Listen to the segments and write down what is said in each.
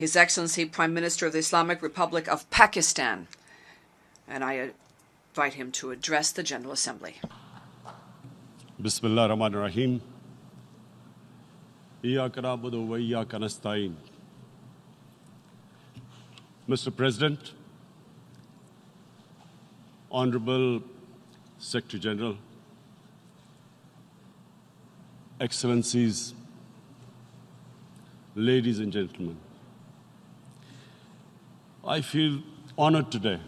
His Excellency Prime Minister of the Islamic Republic of Pakistan, and I invite him to address the General Assembly. Bismillah ar-Rahman ar-Rahim. Iyyaka na'budu wa iyyaka nasta'in. Mr. President, Honorable Secretary General, Excellencies, ladies and gentlemen, I feel honored today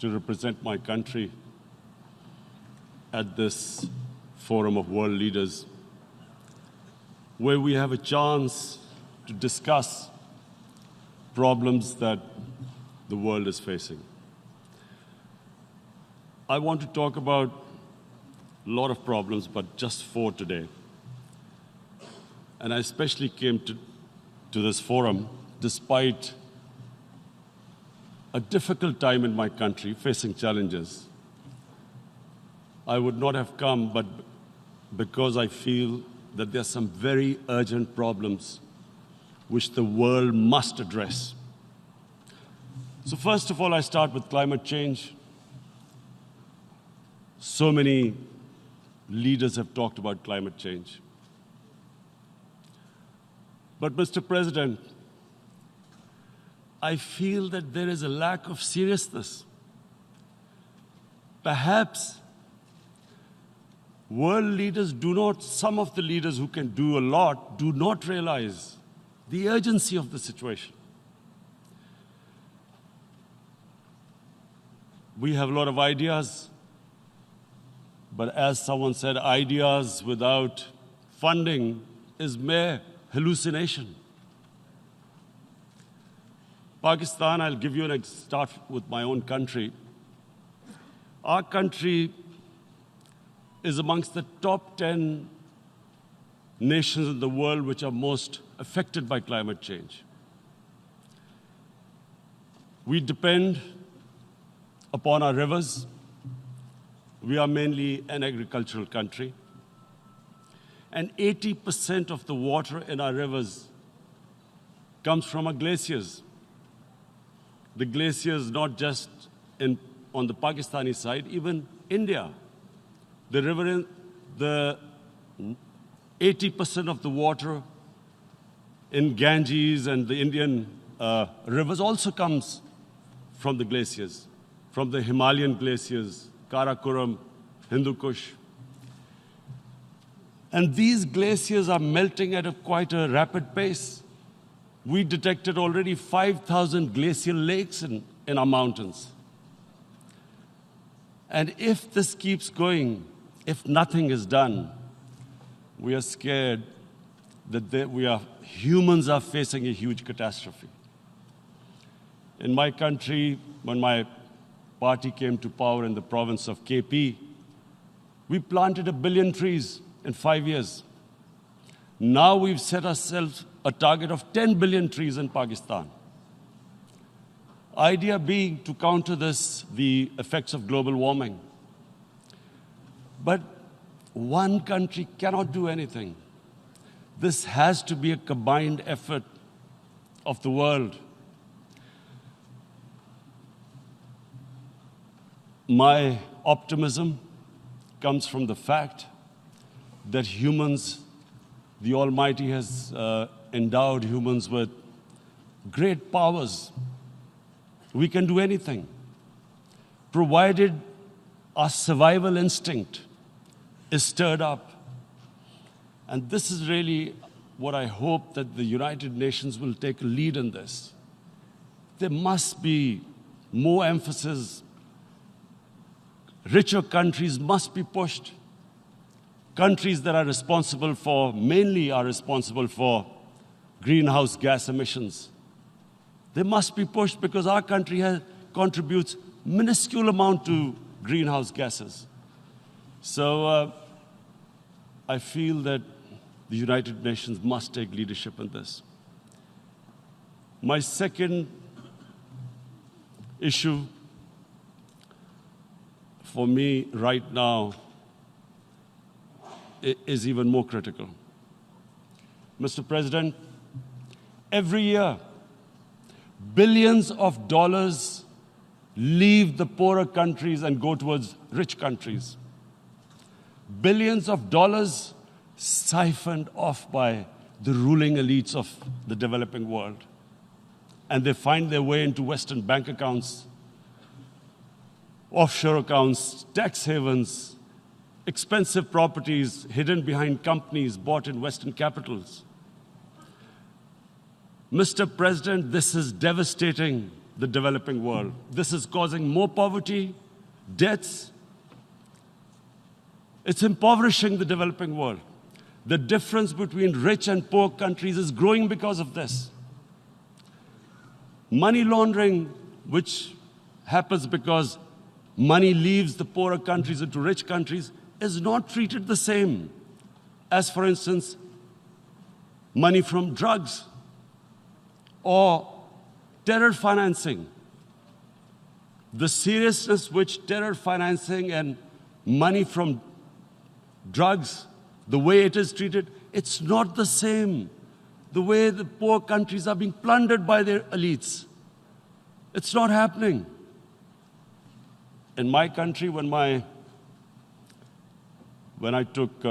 to represent my country at this forum of world leaders, where we have a chance to discuss problems that the world is facing. I want to talk about a lot of problems, but just 4 today. And I especially came to this forum despite a difficult time in my country, facing challenges. I would not have come, but because I feel that there are some very urgent problems which the world must address. So first of all, I start with climate change. So many leaders have talked about climate change. But Mr. President, I feel that there is a lack of seriousness. Perhaps world leaders some of the leaders who can do a lot, do not realize the urgency of the situation. We have a lot of ideas, but as someone said, ideas without funding is mere hallucination. Pakistan, I'll give you start with my own country. Our country is amongst the top 10 nations in the world which are most affected by climate change. We depend upon our rivers. We are mainly an agricultural country. And 80% of the water in our rivers comes from our glaciers. The glaciers, not just on the Pakistani side, even India. The 80% of the water in Ganges and the Indian rivers also comes from the glaciers, from the Himalayan glaciers, Karakoram, Hindu Kush. And these glaciers are melting at quite a rapid pace. We detected already 5,000 glacial lakes in our mountains. And if this keeps going, if nothing is done, we are scared that humans are facing a huge catastrophe. In my country, when my party came to power in the province of KP, we planted 1 billion trees in 5 years. Now we've set ourselves a target of 10 billion trees in Pakistan. Idea being to counter the effects of global warming. But one country cannot do anything. This has to be a combined effort of the world. My optimism comes from the fact that the Almighty has endowed humans with great powers. We can do anything, provided our survival instinct is stirred up. And this is really what I hope that the United Nations will take a lead in this. There must be more emphasis. Richer countries must be pushed. Countries that mainly are responsible for greenhouse gas emissions. They must be pushed because our country contributes minuscule amount to greenhouse gases. So I feel that the United Nations must take leadership in this. My second issue for me right now is even more critical. Mr. President, every year billions of dollars leave the poorer countries and go towards rich countries. Billions of dollars siphoned off by the ruling elites of the developing world. And they find their way into Western bank accounts, offshore accounts, tax havens, expensive properties hidden behind companies bought in Western capitals. Mr. President, this is devastating the developing world. This is causing more poverty, debts. It's impoverishing the developing world. The difference between rich and poor countries is growing because of this. Money laundering, which happens because money leaves the poorer countries into rich countries, is not treated the same as, for instance, money from drugs or terror financing. The seriousness which terror financing and money from drugs, the way it is treated, it's not the same. The way the poor countries are being plundered by their elites. It's not happening. In my country, when I took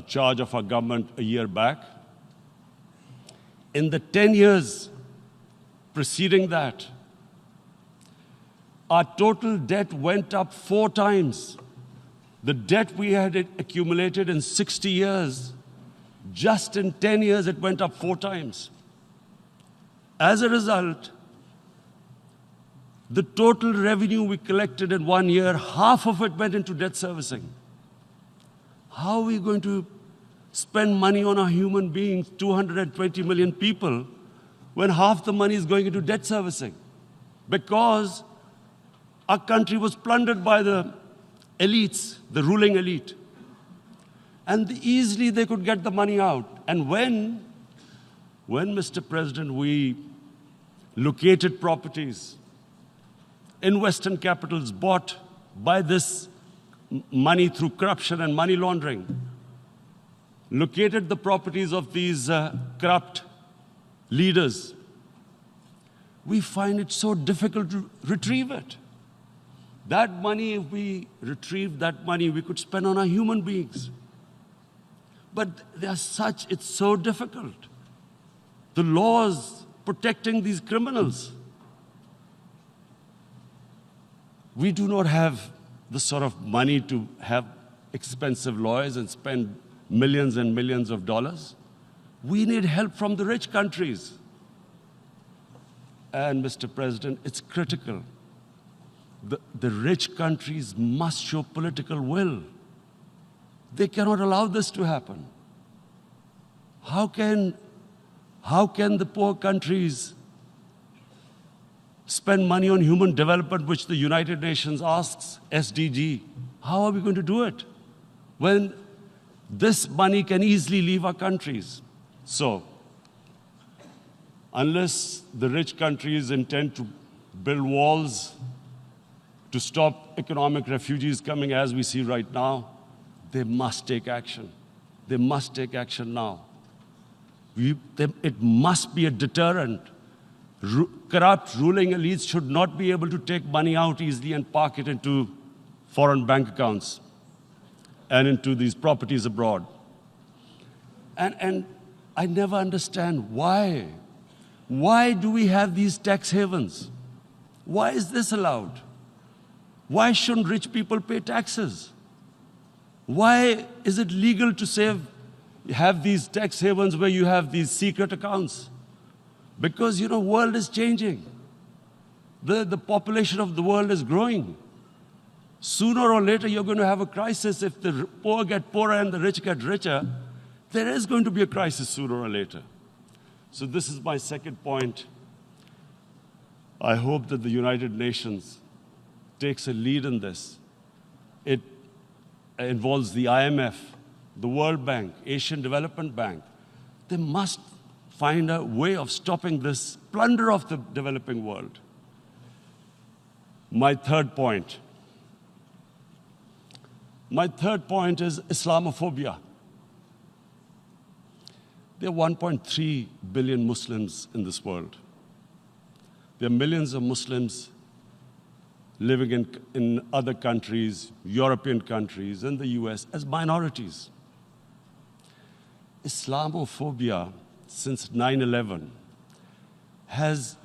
charge of our government a year back, in the 10 years preceding that, our total debt went up 4 times. The debt we had accumulated in 60 years, just in 10 years, it went up 4 times. As a result, the total revenue we collected in 1 year, half of it went into debt servicing. How are we going to spend money on our human beings, 220 million people, when half the money is going into debt servicing? Because our country was plundered by the elites, the ruling elite. And easily they could get the money out. And when, Mr. President, we located properties in Western capitals bought by this money through corruption and money laundering, located the properties of these corrupt leaders, we find it so difficult to retrieve it. That money, if we retrieved that money, we could spend on our human beings. But it's so difficult. The laws protecting these criminals. We do not have the sort of money to have expensive lawyers and spend millions and millions of dollars. We need help from the rich countries. And, Mr. President, it's critical. The rich countries must show political will. They cannot allow this to happen. How can the poor countries spend money on human development, which the United Nations asks, SDG? How are we going to do it when this money can easily leave our countries? So, unless the rich countries intend to build walls to stop economic refugees coming as we see right now, they must take action. They must take action now. It must be a deterrent. Corrupt ruling elites should not be able to take money out easily and park it into foreign bank accounts and into these properties abroad. And I never understand why. Why do we have these tax havens? Why is this allowed? Why shouldn't rich people pay taxes? Why is it legal to have these tax havens where you have these secret accounts? Because, the world is changing. The population of the world is growing. Sooner or later, you're going to have a crisis. If the poor get poorer and the rich get richer, there is going to be a crisis sooner or later. So this is my second point. I hope that the United Nations takes a lead in this. It involves the IMF, the World Bank, Asian Development Bank. They must find a way of stopping this plunder of the developing world. My third point is Islamophobia. There are 1.3 billion Muslims in this world. There are millions of Muslims living in other countries, European countries, and the US as minorities. Islamophobia since 9/11 has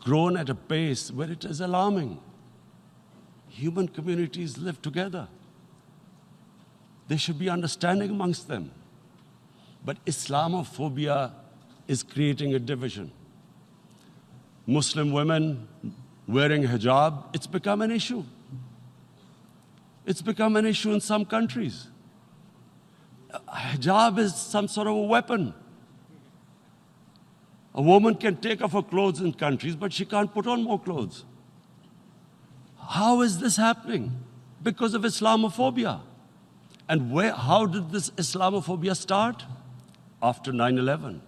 grown at a pace where it is alarming. Human communities live together. There should be understanding amongst them. But Islamophobia is creating a division. Muslim women wearing hijab, it's become an issue. It's become an issue in some countries. Hijab is some sort of a weapon. A woman can take off her clothes in countries, but she can't put on more clothes. How is this happening? Because of Islamophobia. And how did this Islamophobia start? After 9/11.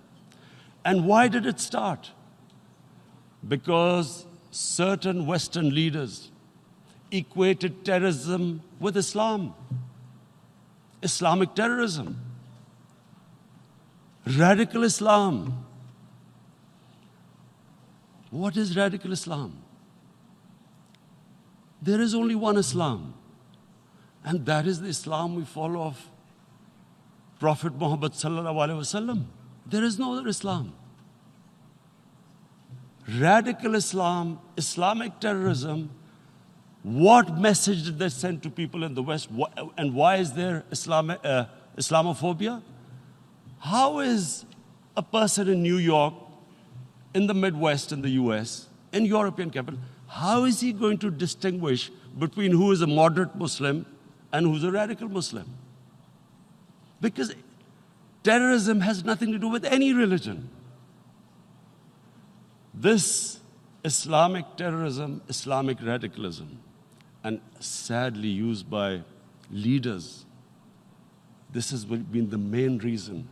And why did it start? Because certain Western leaders equated terrorism with Islam. Islamic terrorism. Radical Islam. What is radical Islam? There is only one Islam. And that is the Islam we follow of Prophet Muhammad sallallahu alaihi wasallam. There is no other Islam. Radical Islam, Islamic terrorism, what message did they send to people in the West? And why is there Islamophobia? How is a person in New York, in the Midwest, in the US, in European capital, how is he going to distinguish between who is a moderate Muslim and who's a radical Muslim? Because terrorism has nothing to do with any religion. This Islamic terrorism, Islamic radicalism, and sadly used by leaders, this has been the main reason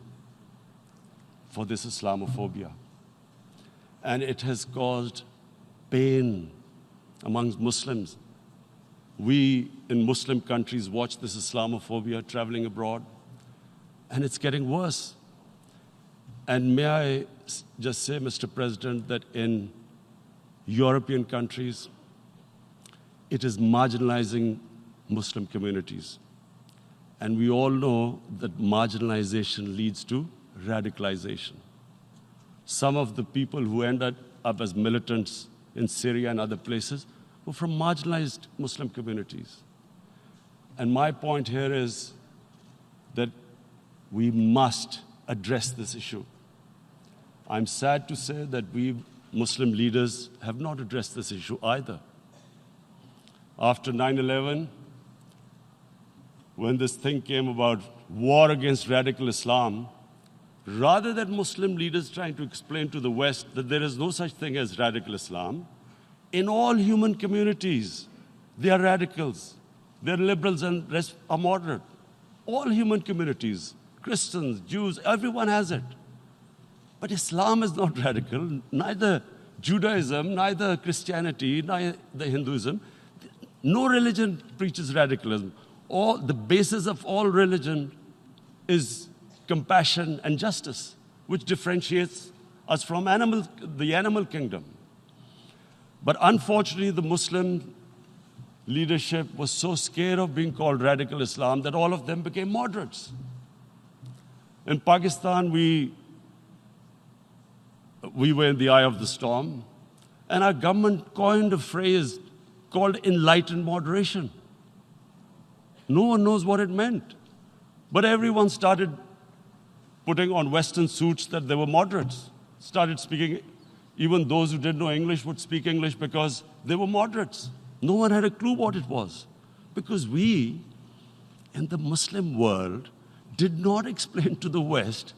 for this Islamophobia. And it has caused pain amongst Muslims. We in Muslim countries watch this Islamophobia traveling abroad, and it's getting worse. And may I just say, Mr. President, that in European countries, it is marginalizing Muslim communities. And we all know that marginalization leads to radicalization. Some of the people who ended up as militants in Syria and other places were from marginalized Muslim communities. And my point here is that we must address this issue. I'm sad to say that we Muslim leaders have not addressed this issue either. After 9/11, when this thing came about war against radical Islam, rather than Muslim leaders trying to explain to the West that there is no such thing as radical Islam, in all human communities, they are radicals. They're liberals and rest are moderate. All human communities, Christians, Jews, everyone has it. But Islam is not radical, neither Judaism, neither Christianity, neither Hinduism. No religion preaches radicalism. The basis of all religion is compassion and justice, which differentiates us from the animal kingdom. But unfortunately, the Muslim leadership was so scared of being called radical Islam that all of them became moderates. In Pakistan, we were in the eye of the storm, and our government coined a phrase called enlightened moderation. No one knows what it meant. But everyone started putting on Western suits that they were moderates, started speaking. Even those who didn't know English would speak English because they were moderates. No one had a clue what it was. Because we, in the Muslim world, did not explain to the West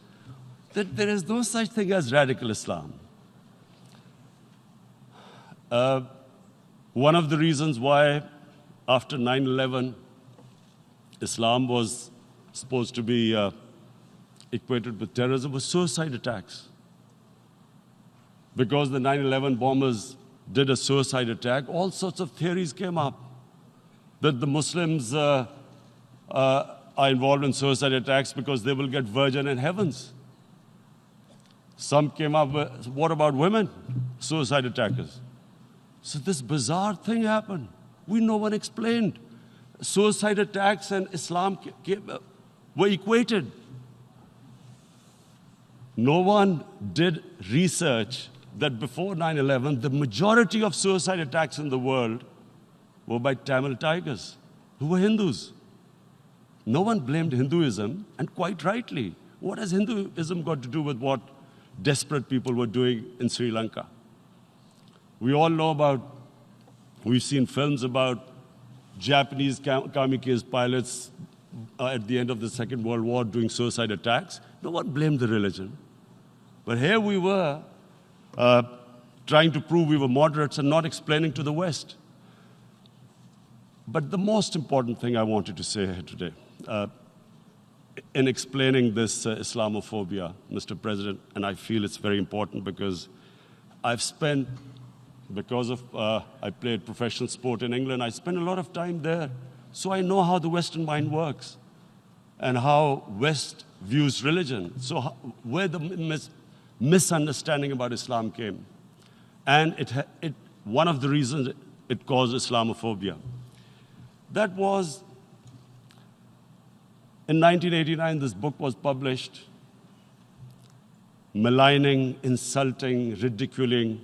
that there is no such thing as radical Islam. One of the reasons why, after 9/11, Islam was supposed to be equated with terrorism was suicide attacks. Because the 9/11 bombers did a suicide attack, all sorts of theories came up that the Muslims are involved in suicide attacks because they will get virgin in heavens. Some came up with, what about women? suicide attackers. So this bizarre thing happened. No one explained. Suicide attacks and Islam were equated. No one did research that before 9/11, the majority of suicide attacks in the world were by Tamil tigers, who were Hindus. No one blamed Hinduism, and quite rightly. What has Hinduism got to do with what desperate people were doing in Sri Lanka? We all know we've seen films about Japanese kamikaze pilots at the end of the Second World War doing suicide attacks. No one blamed the religion. But here we were trying to prove we were moderates and not explaining to the West. But the most important thing I wanted to say here today, in explaining this Islamophobia, Mr. President, and I feel it's very important because I played professional sport in England, I spent a lot of time there. So I know how the Western mind works and how West views religion. So where the misunderstanding about Islam came. And one of the reasons it caused Islamophobia. That was, in 1989, this book was published, maligning, insulting, ridiculing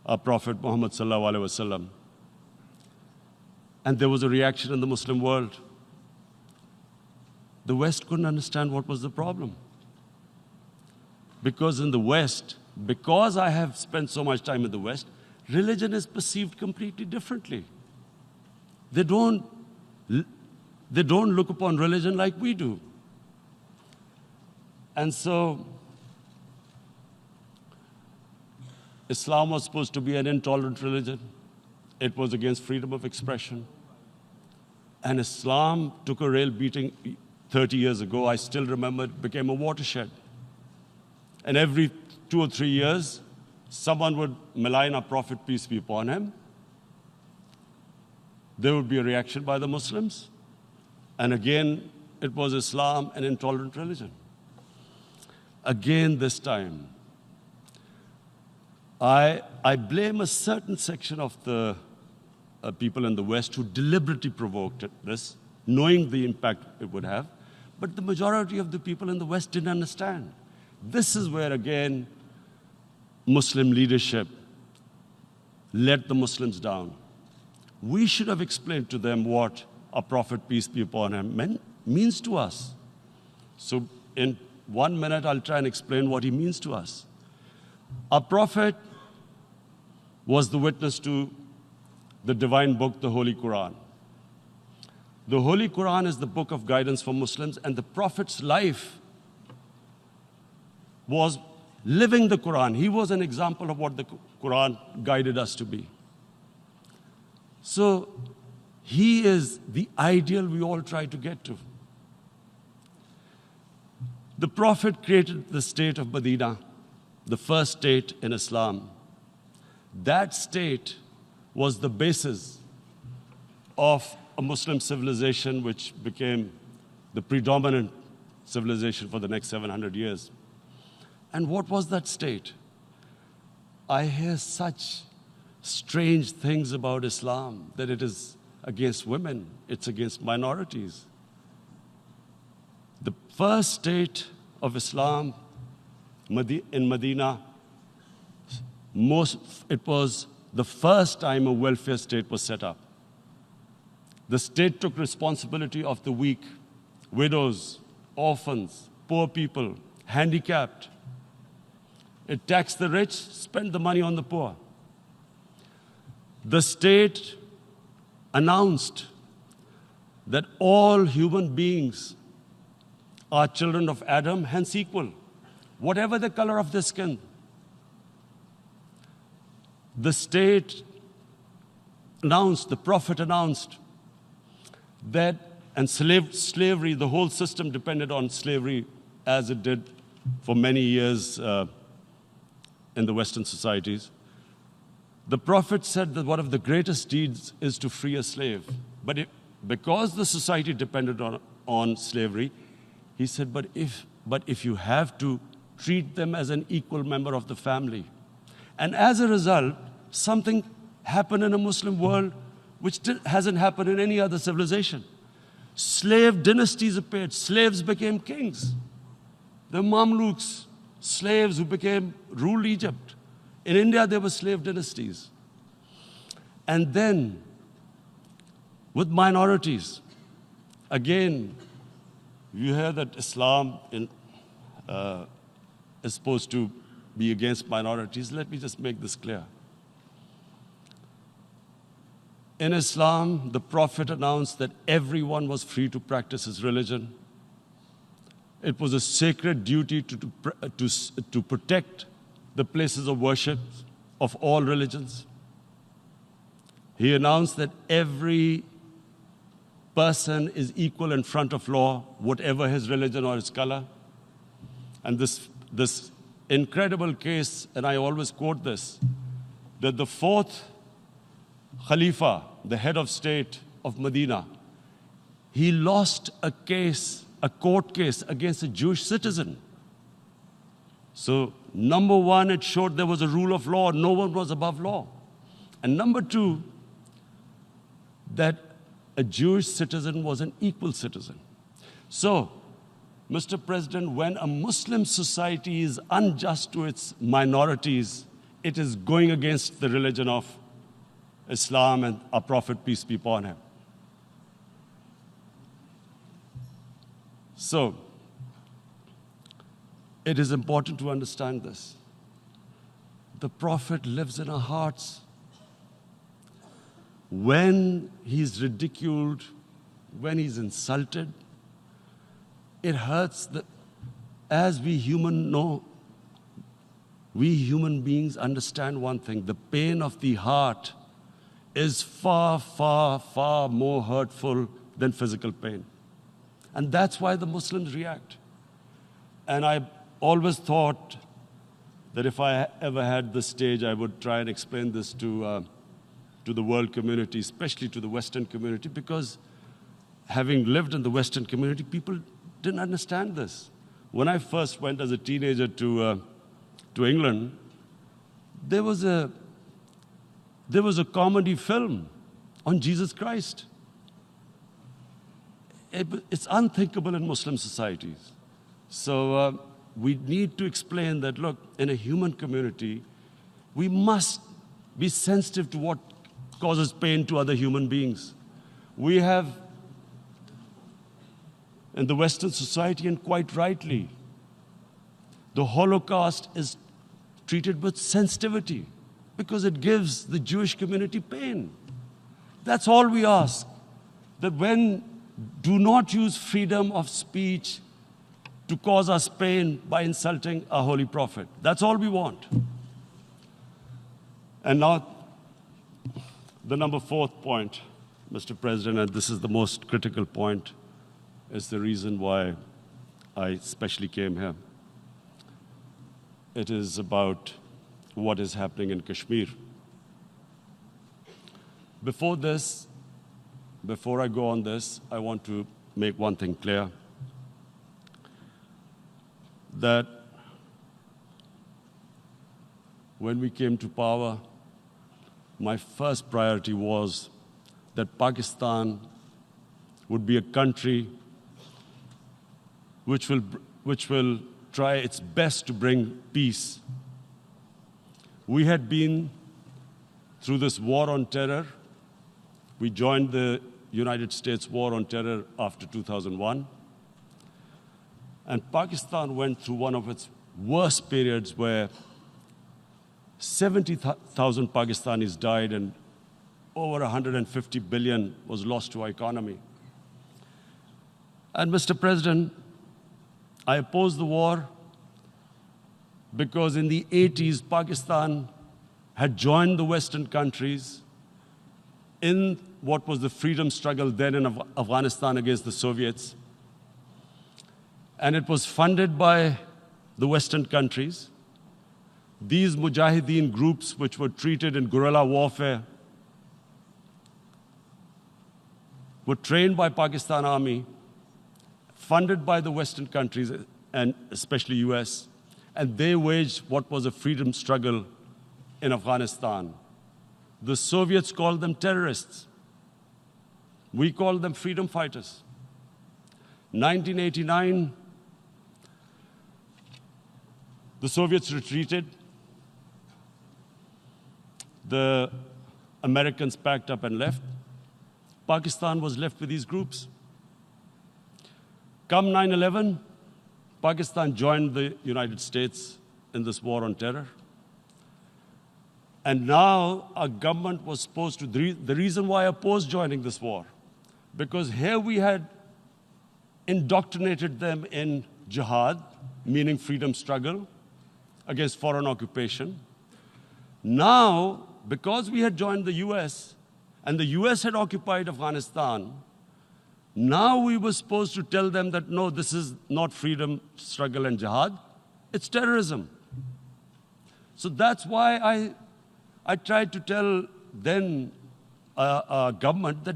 our Prophet Muhammad sallallahu alaihi wasallam. And there was a reaction in the Muslim world. The West couldn't understand what was the problem. Because in the West, because I have spent so much time in the West, religion is perceived completely differently. They don't look upon religion like we do. And so, Islam was supposed to be an intolerant religion. It was against freedom of expression. And Islam took a real beating 30 years ago. I still remember it became a watershed. And every 2 or 3 years, someone would malign our Prophet, peace be upon him. There would be a reaction by the Muslims. And again, it was Islam, an intolerant religion. Again, this time, I blame a certain section of the people in the West who deliberately provoked this, knowing the impact it would have. But the majority of the people in the West didn't understand. This is where, again, Muslim leadership let the Muslims down. We should have explained to them what our Prophet, peace be upon him, means to us. So in 1 minute, I'll try and explain what he means to us. Our Prophet was the witness to the divine book, the Holy Quran. The Holy Quran is the book of guidance for Muslims, and the Prophet's life was living the Quran. He was an example of what the Quran guided us to be. So he is the ideal we all try to get to. The Prophet created the state of Medina, the first state in Islam. That state was the basis of a Muslim civilization which became the predominant civilization for the next 700 years. And what was that state? I hear such strange things about Islam, that it is against women, it's against minorities. The first state of Islam in Medina, it was the first time a welfare state was set up. The state took responsibility of the weak, widows, orphans, poor people, handicapped. It taxed the rich, spent the money on the poor. The state announced that all human beings are children of Adam, hence equal, whatever the color of their skin. The state announced, the Prophet announced that, and slavery, the whole system depended on slavery as it did for many years in the Western societies. The Prophet said that one of the greatest deeds is to free a slave. But because the society depended on slavery, he said, but if you have to treat them as an equal member of the family. And as a result, something happened in a Muslim world which hasn't happened in any other civilization. Slave dynasties appeared. Slaves became kings. The Mamluks, slaves who ruled Egypt. In India, there were slave dynasties. And then, with minorities, again, you hear that Islam is supposed to be against minorities. Let me just make this clear. In Islam, the Prophet announced that everyone was free to practice his religion. It was a sacred duty to protect the places of worship of all religions. He announced that every person is equal in front of law, whatever his religion or his color. And this incredible case, and I always quote this, that the fourth Khalifa, the head of state of Medina, he lost a court case against a Jewish citizen. So, number one, it showed there was a rule of law, no one was above law. And number two, that a Jewish citizen was an equal citizen. So, Mr. President, when a Muslim society is unjust to its minorities, it is going against the religion of Islam and our Prophet, peace be upon him. So, it is important to understand this. The Prophet lives in our hearts. When he's ridiculed, when he's insulted, it hurts. As we human beings understand one thing: the pain of the heart is far, far, far more hurtful than physical pain. And that's why the Muslims react. And I always thought that if I ever had this stage, I would try and explain this to the world community, especially to the Western community, because having lived in the Western community, people didn't understand this. When I first went as a teenager to England, there was a comedy film on Jesus Christ. It's unthinkable in Muslim societies. So we need to explain that, look, in a human community, we must be sensitive to what causes pain to other human beings. We have, in the Western society, and quite rightly, the Holocaust is treated with sensitivity because it gives the Jewish community pain. That's all we ask. That do not use freedom of speech to cause us pain by insulting our holy prophet. That's all we want. And now, the number fourth point, Mr. President, and this is the most critical point, is the reason why I especially came here. It is about what is happening in Kashmir. Before I go on this, I want to make one thing clear, that when we came to power, my first priority was that Pakistan would be a country which will try its best to bring peace. We had been through this war on terror. We joined the United States war on terror after 2001. And Pakistan went through one of its worst periods where 70,000 Pakistanis died and over 150 billion was lost to our economy. And Mr. President, I opposed the war because in the 80s, Pakistan had joined the Western countries in what was the freedom struggle then in Afghanistan against the Soviets. And it was funded by the Western countries. These mujahideen groups, which were treated in guerrilla warfare, were trained by Pakistan Army, funded by the Western countries, and especially US, and they waged what was a freedom struggle in Afghanistan. The Soviets called them terrorists. We called them freedom fighters. 1989, the Soviets retreated. The Americans packed up and left. Pakistan was left with these groups. Come 9/11, Pakistan joined the United States in this war on terror. And now our government was supposed to, the reason why I opposed joining this war, because here we had indoctrinated them in jihad, meaning freedom struggle against foreign occupation. Now, because we had joined the US, and the US had occupied Afghanistan, now we were supposed to tell them that, no, this is not freedom struggle and jihad, it's terrorism. So that's why I tried to tell then government that,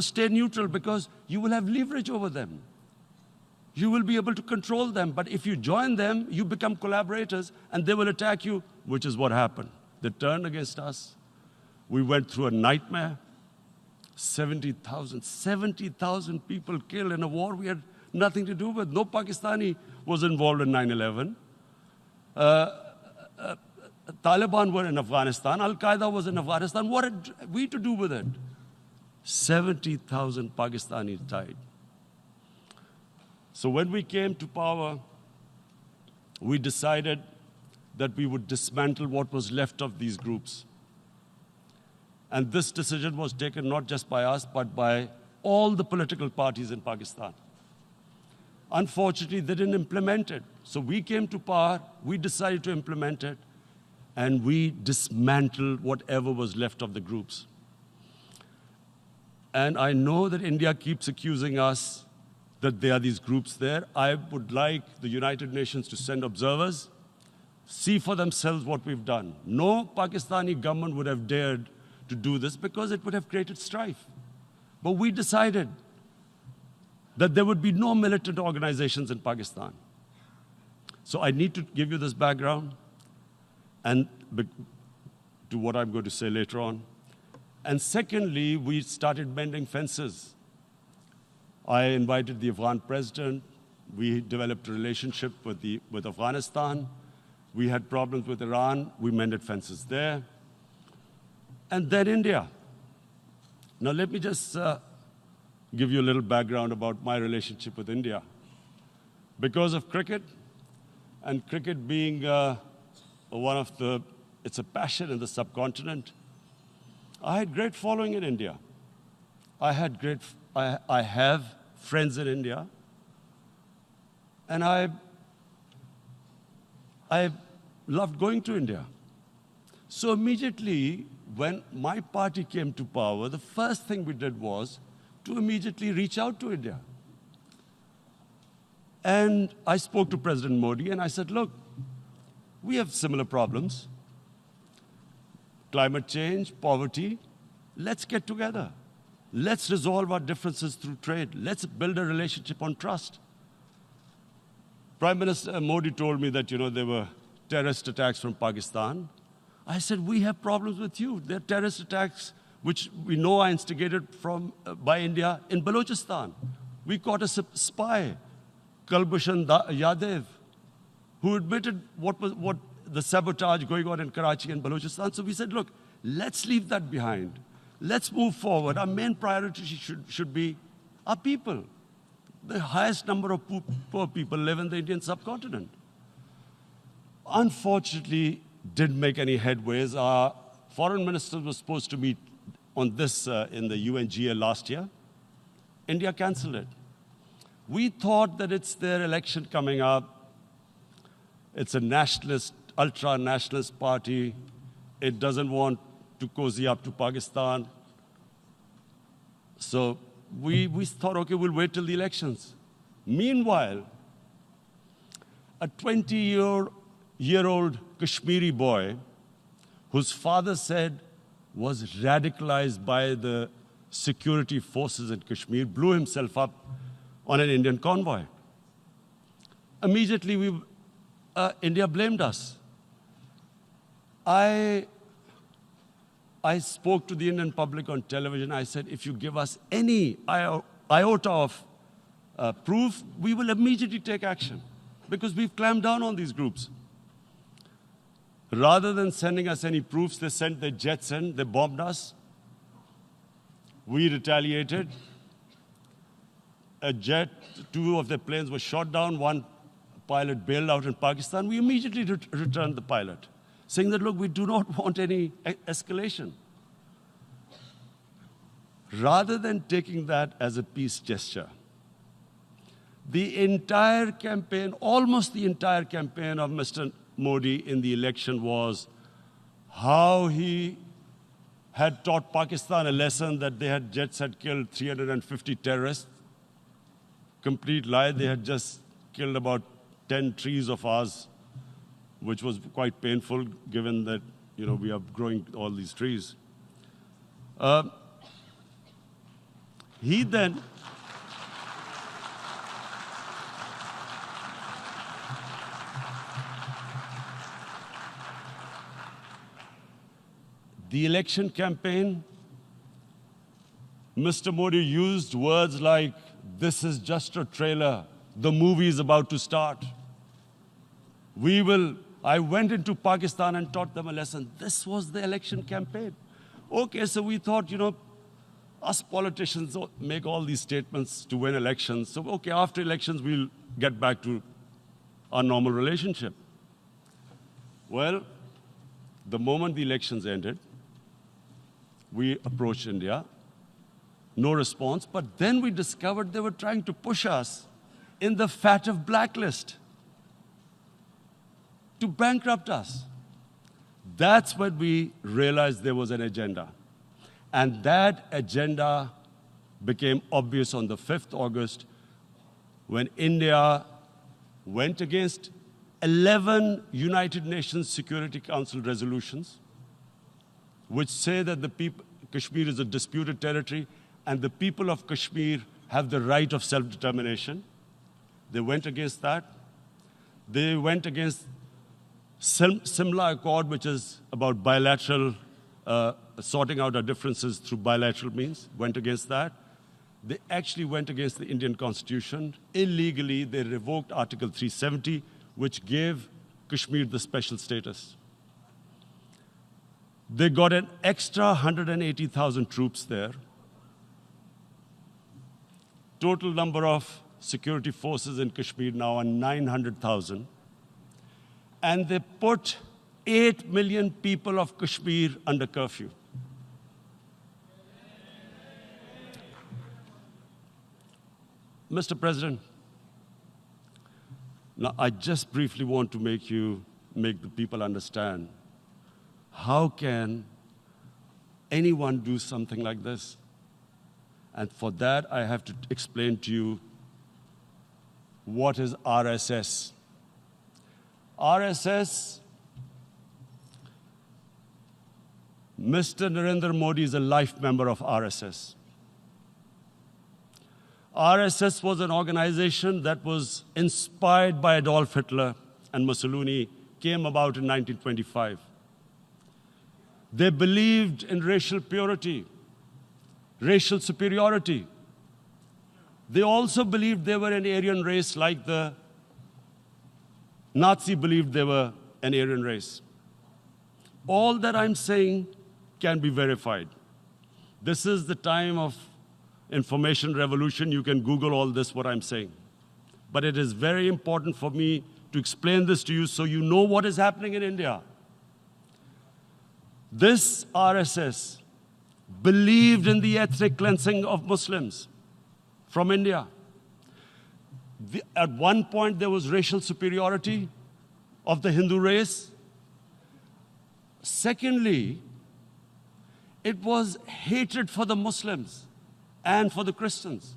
stay neutral, because you will have leverage over them. You will be able to control them. But if you join them, you become collaborators, and they will attack you, which is what happened. They turned against us. We went through a nightmare. 70,000 people killed in a war we had nothing to do with. No Pakistani was involved in 9/11. Taliban were in Afghanistan. Al-Qaeda was in Afghanistan. What had we to do with it? 70,000 Pakistanis died. So when we came to power, we decided that we would dismantle what was left of these groups. And this decision was taken not just by us, but by all the political parties in Pakistan. Unfortunately, they didn't implement it. So we came to power, we decided to implement it, and we dismantled whatever was left of the groups. And I know that India keeps accusing us that there are these groups there. I would like the United Nations to send observers, see for themselves what we've done. No Pakistani government would have dared to do this because it would have created strife. But we decided that there would be no militant organizations in Pakistan. So I need to give you this background and to what I'm going to say later on. And secondly, we started mending fences. I invited the Afghan president. We developed a relationship with Afghanistan. We had problems with Iran. We mended fences there. And then India. Now let me just give you a little background about my relationship with India. Because of cricket, and cricket being it's a passion in the subcontinent, I had great following in India. I have friends in India, and I loved going to India. So immediately, when my party came to power, the first thing we did was to immediately reach out to India. And I spoke to President Modi, and I said, look, we have similar problems. Climate change, poverty. Let's get together. Let's resolve our differences through trade. Let's build a relationship on trust. Prime Minister Modi told me that, there were terrorist attacks from Pakistan. I said, we have problems with you. There are terrorist attacks which we know are instigated by India in Balochistan. We caught a spy, Kulbhushan Yadav, who admitted what the sabotage going on in Karachi and Balochistan. So we said, look, let's leave that behind. Let's move forward. Our main priority should be our people. The highest number of poor people live in the Indian subcontinent. Unfortunately, didn't make any headways. Our foreign ministers were supposed to meet on this in the UNGA last year. India canceled it. We thought that it's their election coming up. It's a nationalist, ultra-nationalist party. It doesn't want to cozy up to Pakistan. So we thought, okay, we'll wait till the elections. Meanwhile, a 20-year-old Kashmiri boy, whose father said was radicalized by the security forces in Kashmir, blew himself up on an Indian convoy. Immediately, India blamed us. I I spoke to the Indian public on television. I said, if you give us any iota of proof, we will immediately take action because we've clamped down on these groups. Rather than sending us any proofs, they sent their jets in, they bombed us. We retaliated. A jet, 2 of their planes were shot down, 1 pilot bailed out in Pakistan. We immediately returned the pilot, saying that, look, we do not want any escalation. Rather than taking that as a peace gesture, the entire campaign, almost the entire campaign of Mr. Modi in the election was how he had taught Pakistan a lesson that jets had killed 350 terrorists. Complete lie. They had just killed about 10 trees of ours, which was quite painful given that, we are growing all these trees. He then the election campaign, Mr. Modi used words like, this is just a trailer, the movie is about to start. I went into Pakistan and taught them a lesson. This was the election campaign. Okay, so we thought, us politicians make all these statements to win elections. So, okay, after elections, we'll get back to our normal relationship. Well, the moment the elections ended, we approached India, no response, but then we discovered they were trying to push us in the FATF blacklist to bankrupt us. That's when we realized there was an agenda. And that agenda became obvious on the 5th August when India went against 11 United Nations Security Council resolutions which say that Kashmir is a disputed territory and the people of Kashmir have the right of self-determination. They went against that. They went against Simla Accord, which is about bilateral, sorting out our differences through bilateral means, went against that. They actually went against the Indian Constitution. Illegally, they revoked Article 370, which gave Kashmir the special status. They got an extra 180,000 troops there. Total number of security forces in Kashmir now are 900,000. And they put 8 million people of Kashmir under curfew. Mr. President, now I just briefly want to make the people understand how can anyone do something like this? And for that, I have to explain to you what is RSS. RSS, Mr. Narendra Modi is a life member of RSS. RSS was an organization that was inspired by Adolf Hitler and Mussolini, came about in 1925. They believed in racial purity, racial superiority. They also believed they were an Aryan race like the Nazi believed they were an Aryan race. All that I'm saying can be verified. This is the time of information revolution. You can Google all this, what I'm saying. But it is very important for me to explain this to you so you know what is happening in India. This RSS believed in the ethnic cleansing of Muslims from India. At one point, there was racial superiority of the Hindu race. Secondly, it was hatred for the Muslims and for the Christians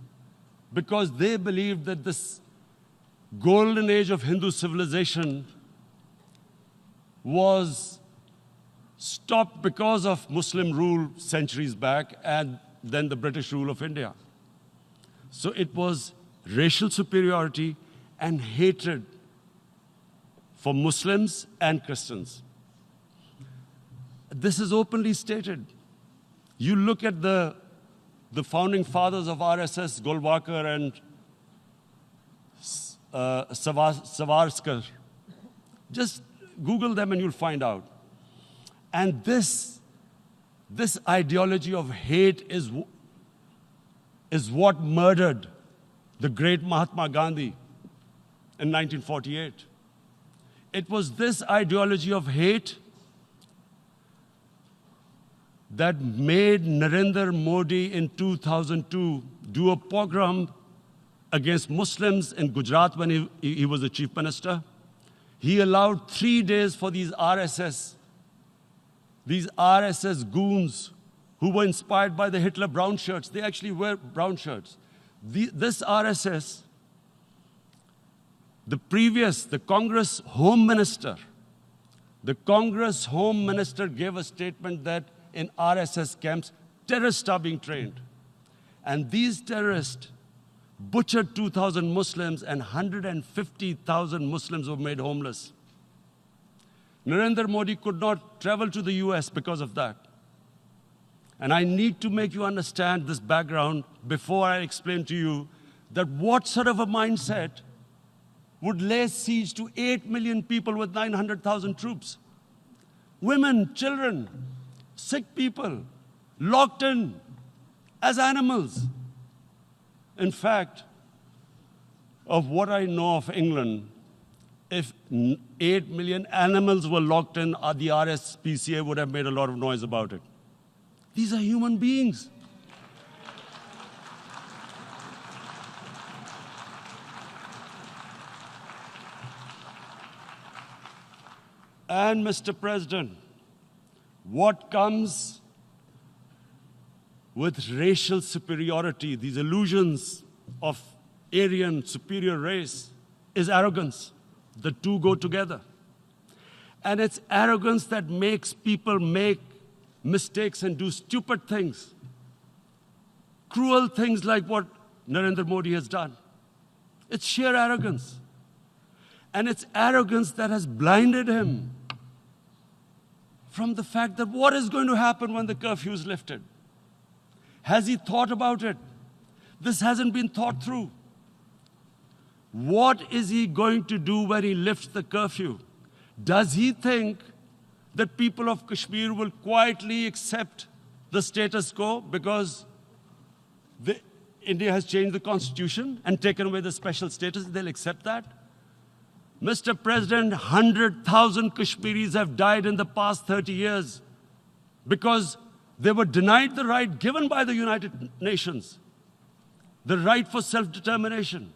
because they believed that this golden age of Hindu civilization was stopped because of Muslim rule centuries back and then the British rule of India. So it was racial superiority and hatred for Muslims and Christians. this is openly stated. You look at the founding fathers of RSS, Golwalkar and Savarkar. Just Google them and you'll find out. And this ideology of hate is what murdered the great Mahatma Gandhi in 1948. It was this ideology of hate that made Narendra Modi in 2002 do a pogrom against Muslims in Gujarat when he was the chief minister. He allowed 3 days for these RSS goons who were inspired by the Hitler brown shirts. They actually wear brown shirts. This RSS, the Congress Home Minister gave a statement that in RSS camps, terrorists are being trained. And these terrorists butchered 2,000 Muslims and 150,000 Muslims were made homeless. Narendra Modi could not travel to the US because of that. And I need to make you understand this background before I explain to you that what sort of a mindset would lay siege to 8 million people with 900,000 troops. Women, children, sick people, locked in as animals. In fact, of what I know of England, if 8 million animals were locked in, the RSPCA would have made a lot of noise about it. These are human beings. And Mr. President, what comes with racial superiority, these illusions of Aryan superior race, is arrogance. The two go together. And it's arrogance that makes people make mistakes and do stupid things. Cruel things like what Narendra Modi has done. It's sheer arrogance. And it's arrogance that has blinded him from the fact that what is going to happen when the curfew is lifted? Has he thought about it? This hasn't been thought through. What is he going to do when he lifts the curfew? Does he think that people of Kashmir will quietly accept the status quo because India has changed the constitution and taken away the special status? They'll accept that? Mr. President, 100,000 Kashmiris have died in the past 30 years because they were denied the right given by the United Nations, the right for self-determination.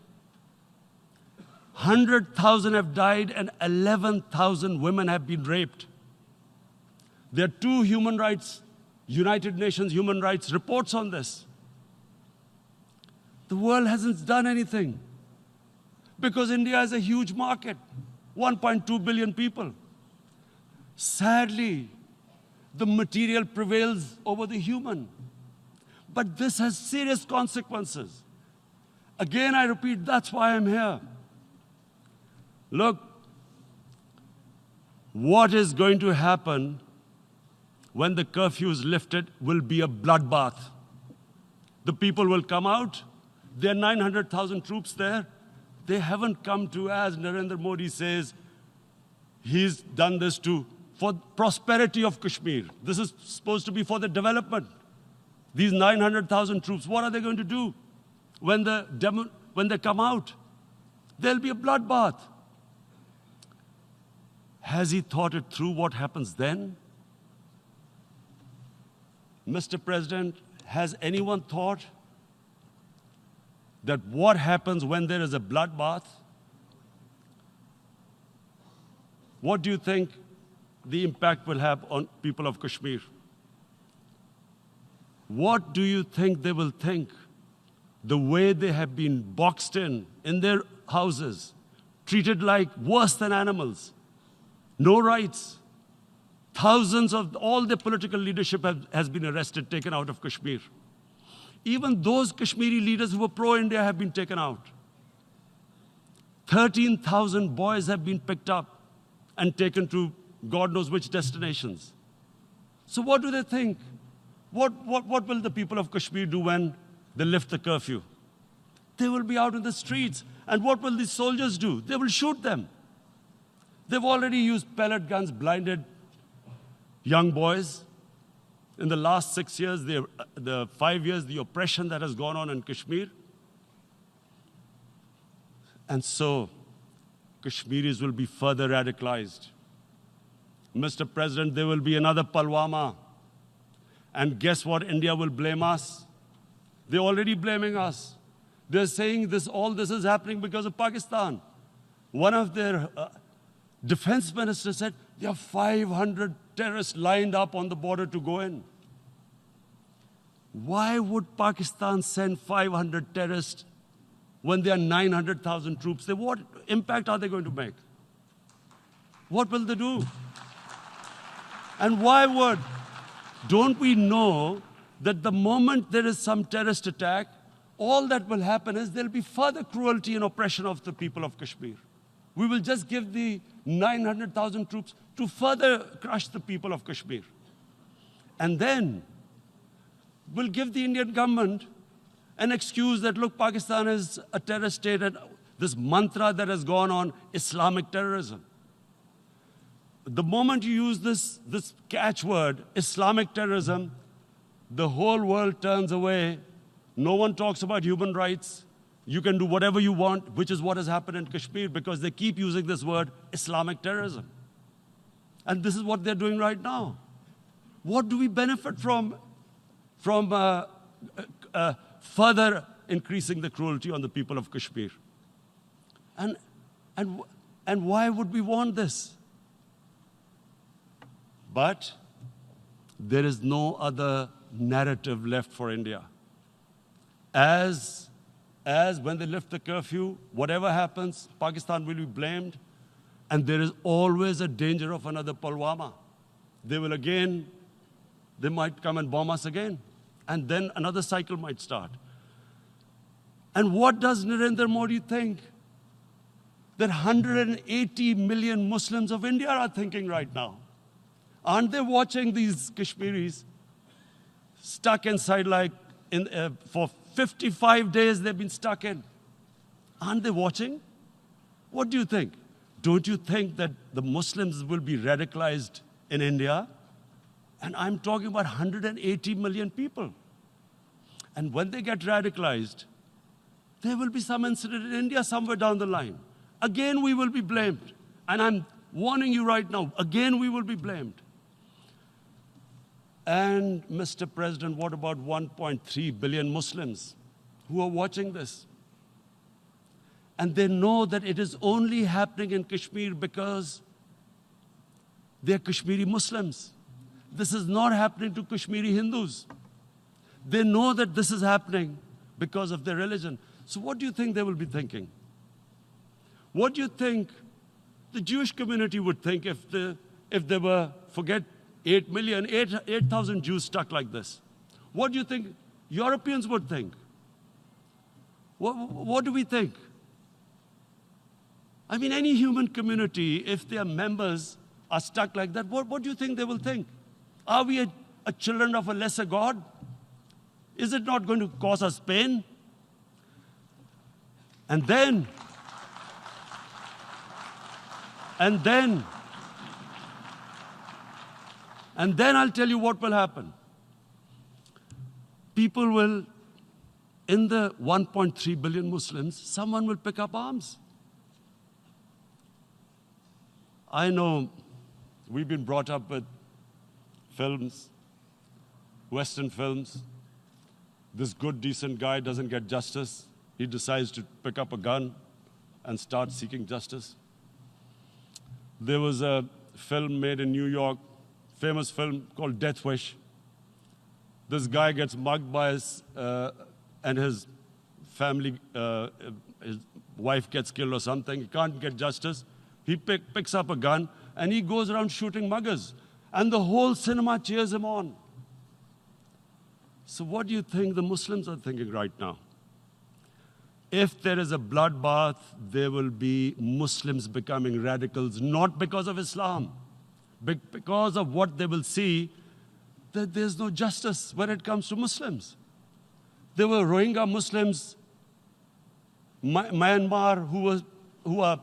100,000 have died and 11,000 women have been raped. There are 2 United Nations human rights reports on this. The world hasn't done anything because India is a huge market, 1.2 billion people. Sadly, the material prevails over the human. But this has serious consequences. Again, I repeat, that's why I'm here. Look, what is going to happen when the curfew is lifted will be a bloodbath. The people will come out. There are 900,000 troops there. They haven't come to, as Narendra Modi says, he's done this for prosperity of Kashmir. This is supposed to be for the development. These 900,000 troops, what are they going to do when they come out? There'll be a bloodbath. Has he thought it through what happens then? Mr. President, has anyone thought that what happens when there is a bloodbath? What do you think the impact will have on people of Kashmir? What do you think they will think? The way they have been boxed in their houses, treated like worse than animals, no rights. Thousands of all the political leadership has been arrested, taken out of Kashmir. Even those Kashmiri leaders who were pro-India have been taken out. 13,000 boys have been picked up and taken to God knows which destinations. So what do they think? What will the people of Kashmir do when they lift the curfew? They will be out in the streets. And what will these soldiers do? They will shoot them. They've already used pellet guns, blinded young boys. In the last 6 years, the 5 years, the oppression that has gone on in Kashmir. And so, Kashmiris will be further radicalized. Mr. President, there will be another Pulwama. And guess what? India will blame us. They're already blaming us. They're saying all this is happening because of Pakistan. One of their defense ministers said, there are 500 terrorists lined up on the border to go in. Why would Pakistan send 500 terrorists when there are 900,000 troops? What impact are they going to make? What will they do? And don't we know that the moment there is some terrorist attack, all that will happen is there'll be further cruelty and oppression of the people of Kashmir. We will just give the 900,000 troops to further crush the people of Kashmir. And then we'll give the Indian government an excuse that, look, Pakistan is a terrorist state, and this mantra that has gone on, Islamic terrorism. The moment you use this catchword, Islamic terrorism, the whole world turns away. No one talks about human rights. You can do whatever you want, which is what has happened in Kashmir, because they keep using this word, Islamic terrorism. And this is what they're doing right now. What do we benefit from further increasing the cruelty on the people of Kashmir? And why would we want this? But there is no other narrative left for India. As when they lift the curfew, whatever happens, Pakistan will be blamed, and there is always a danger of another Pulwama. They might come and bomb us again, and then another cycle might start. And what does Narendra Modi think that 180 million Muslims of India are thinking right now? Aren't they watching these Kashmiris stuck inside for 55 days they've been stuck in? Aren't they watching? What do you think? Don't you think that the Muslims will be radicalized in India? And I'm talking about 180 million people. And when they get radicalized, there will be some incident in India somewhere down the line. Again, we will be blamed. And I'm warning you right now, again, we will be blamed. And, Mr. President, what about 1.3 billion Muslims who are watching this? And they know that it is only happening in Kashmir because they're Kashmiri Muslims. This is not happening to Kashmiri Hindus. They know that this is happening because of their religion. So what do you think they will be thinking? What do you think the Jewish community would think if they were, forget 8,000 Jews stuck like this? What do you think Europeans would think? What do we think? I mean, any human community, if their members are stuck like that, what do you think they will think? Are we a children of a lesser God? Is it not going to cause us pain? And then I'll tell you what will happen. People will, in the 1.3 billion Muslims, someone will pick up arms. I know we've been brought up with films, Western films. This good, decent guy doesn't get justice. He decides to pick up a gun and start seeking justice. There was a film made in New York, famous film called Death Wish. This guy gets mugged by and his family, his wife gets killed or something. He can't get justice. He picks up a gun and he goes around shooting muggers. And the whole cinema cheers him on. So what do you think the Muslims are thinking right now? If there is a bloodbath, there will be Muslims becoming radicals, not because of Islam, but because of what they will see that there's no justice when it comes to Muslims. There were Rohingya Muslims, Myanmar, who are,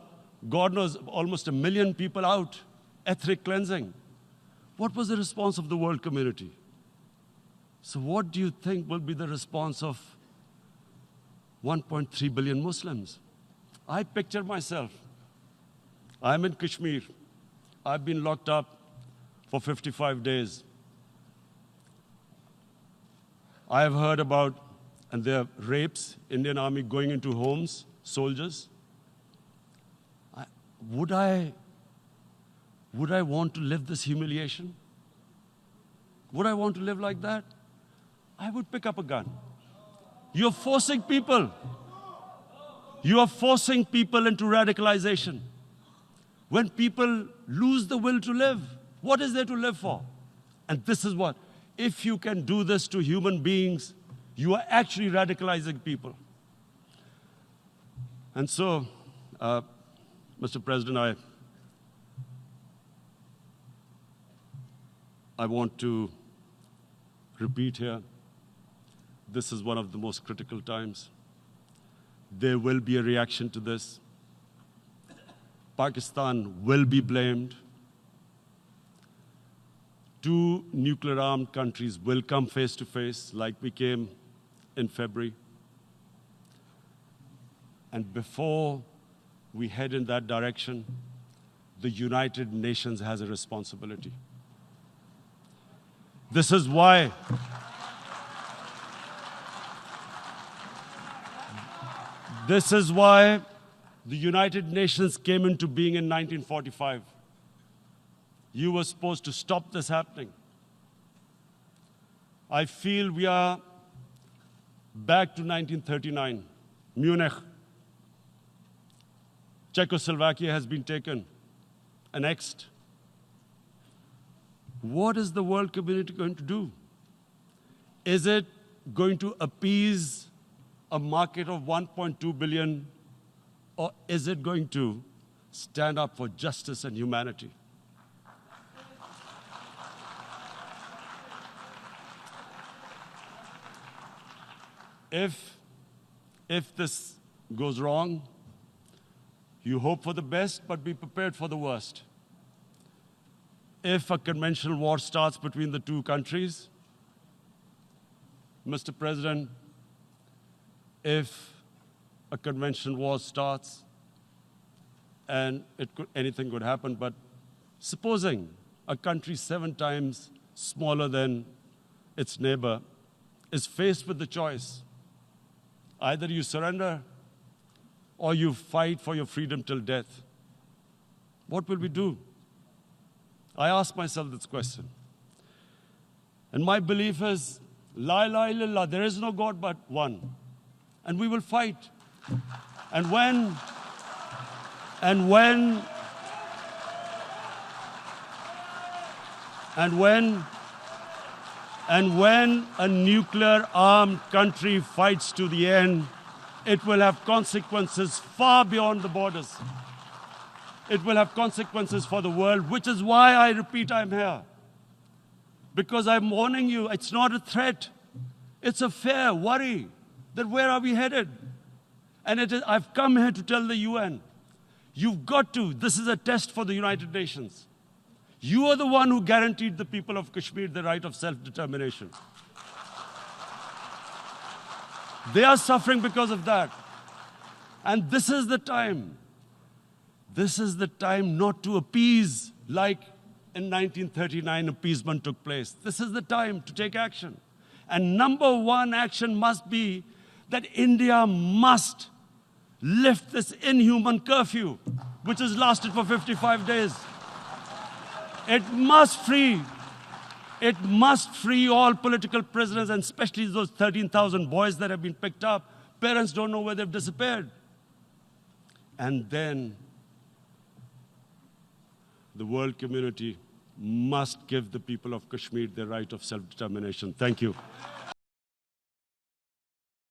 God knows, almost 1 million people out, ethnic cleansing. What was the response of the world community? So what do you think will be the response of 1.3 billion Muslims? I picture myself. I'm in Kashmir. I've been locked up for 55 days. I have heard about, and there are rapes, Indian Army going into homes, soldiers. Would I want to live this humiliation? Would I want to live like that? I would pick up a gun. You're forcing people. You are forcing people into radicalization. When people lose the will to live, what is there to live for? And this is what, if you can do this to human beings, you are actually radicalizing people. And so, Mr. President, I want to repeat here, this is one of the most critical times. There will be a reaction to this. Pakistan will be blamed. 2 nuclear-armed countries will come face to face like we came in February. And before we head in that direction, the United Nations has a responsibility. This is why the United Nations came into being in 1945. You were supposed to stop this happening. I feel we are back to 1939, Munich. Czechoslovakia has been taken, annexed. What is the world community going to do? Is it going to appease a market of 1.2 billion, or is it going to stand up for justice and humanity? If this goes wrong, you hope for the best, but be prepared for the worst. If a conventional war starts between the 2 countries, Mr. President, if a conventional war starts, and anything could happen, but supposing a country 7 times smaller than its neighbor is faced with the choice, either you surrender or you fight for your freedom till death, what will we do? I ask myself this question. And my belief is, La ilaha illallah, there is no God but one. And we will fight. And when a nuclear-armed country fights to the end, it will have consequences far beyond the borders. It will have consequences for the world, which is why I repeat I'm here. Because I'm warning you, it's not a threat. It's a fair worry that where are we headed? And I've come here to tell the UN, you've got to, this is a test for the United Nations. You are the one who guaranteed the people of Kashmir the right of self-determination. They are suffering because of that. And this is the time. This is the time not to appease like in 1939 appeasement took place. This is the time to take action. And number 1 action must be that India must lift this inhuman curfew, which has lasted for 55 days. It must free all political prisoners, and especially those 13,000 boys that have been picked up. Parents don't know where they've disappeared. And then the world community must give the people of Kashmir their right of self-determination. Thank you.